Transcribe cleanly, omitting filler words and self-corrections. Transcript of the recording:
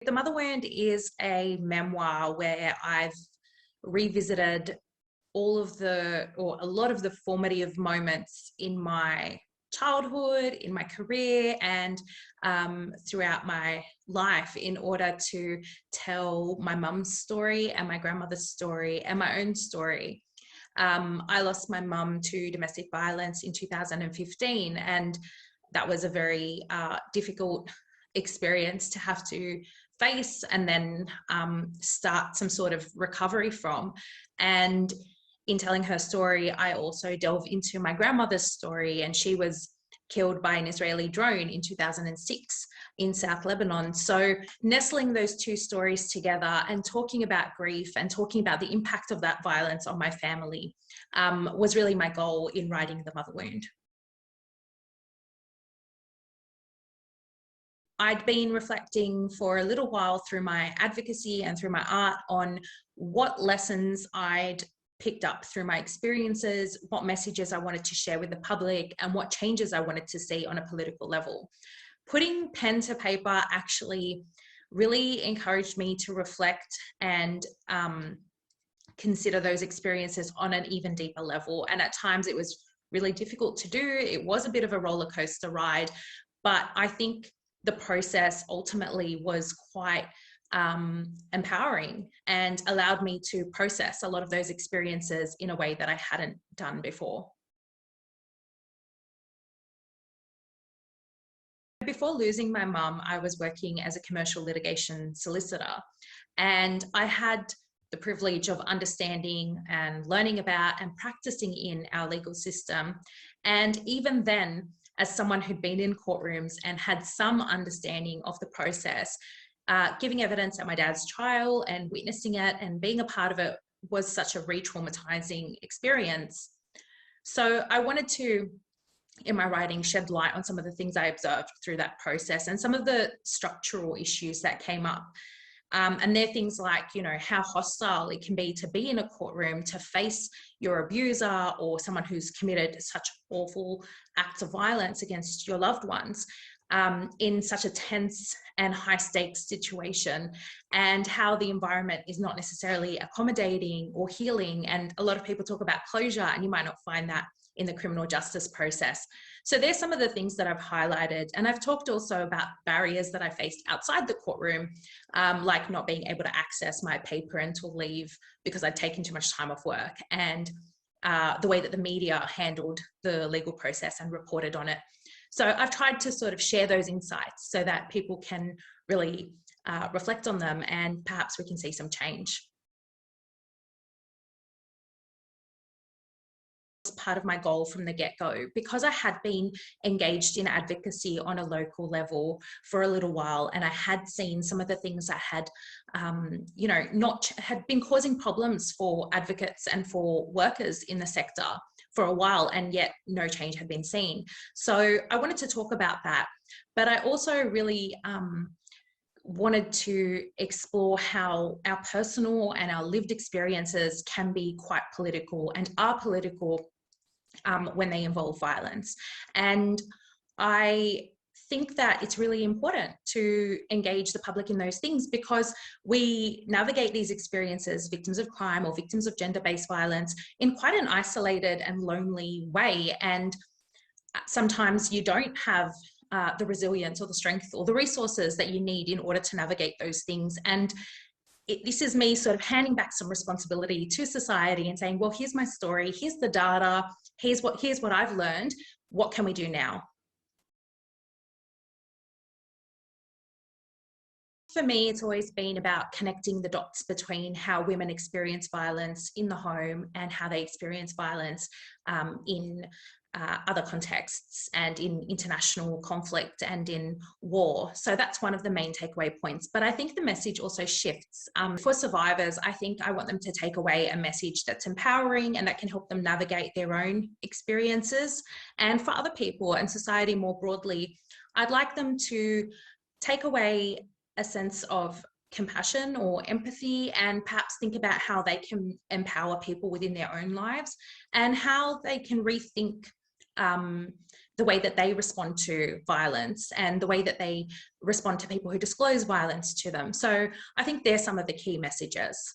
The Mother Wound is a memoir where I've revisited all of the, or a lot of the formative moments in my childhood, in my career, and throughout my life in order to tell my mum's story and my grandmother's story and my own story. I lost my mum to domestic violence in 2015, and that was a very difficult experience to have to face and then start some sort of recovery from. And in telling her story, I also delve into my grandmother's story, and she was killed by an Israeli drone in 2006 in South Lebanon. So nestling those two stories together and talking about grief and talking about the impact of that violence on my family was really my goal in writing The Mother Wound. I'd been reflecting for a little while through my advocacy and through my art on what lessons I'd picked up through my experiences, what messages I wanted to share with the public, and what changes I wanted to see on a political level. Putting pen to paper actually really encouraged me to reflect and consider those experiences on an even deeper level. And at times it was really difficult to do. It was a bit of a roller coaster ride, but I think the process ultimately was quite empowering and allowed me to process a lot of those experiences in a way that I hadn't done before. Before losing my mum, I was working as a commercial litigation solicitor, and I had the privilege of understanding and learning about and practicing in our legal system. And even then, as someone who'd been in courtrooms and had some understanding of the process, giving evidence at my dad's trial and witnessing it and being a part of it was such a re-traumatizing experience. So I wanted to, in my writing, shed light on some of the things I observed through that process and some of the structural issues that came up. And they're things like, you know, how hostile it can be to be in a courtroom, to face your abuser or someone who's committed such awful acts of violence against your loved ones in such a tense and high stakes situation, and how the environment is not necessarily accommodating or healing. And a lot of people talk about closure, and you might not find that in the criminal justice process. So there's some of the things that I've highlighted. And I've talked also about barriers that I faced outside the courtroom, like not being able to access my paid parental leave because I'd taken too much time off work, and the way that the media handled the legal process and reported on it. So I've tried to sort of share those insights so that people can really reflect on them, and perhaps we can see some change. Part of my goal from the get-go, because I had been engaged in advocacy on a local level for a little while, and I had seen some of the things that had had been causing problems for advocates and for workers in the sector for a while, and yet no change had been seen. So I wanted to talk about that, but I also really wanted to explore how our personal and our lived experiences can be quite political and are political when they involve violence. And I think that it's really important to engage the public in those things, because we navigate these experiences, victims of crime or victims of gender-based violence, in quite an isolated and lonely way. And sometimes you don't have the resilience or the strength or the resources that you need in order to navigate those things. And this is me sort of handing back some responsibility to society and saying, well, here's my story, here's the data, here's what I've learned, what can we do now? For me, it's always been about connecting the dots between how women experience violence in the home and how they experience violence in other contexts and in international conflict and in war. So that's one of the main takeaway points. But I think the message also shifts. For survivors, I think I want them to take away a message that's empowering and that can help them navigate their own experiences. And for other people and society more broadly, I'd like them to take away a sense of compassion or empathy, and perhaps think about how they can empower people within their own lives and how they can rethink the way that they respond to violence and the way that they respond to people who disclose violence to them. So I think they're some of the key messages.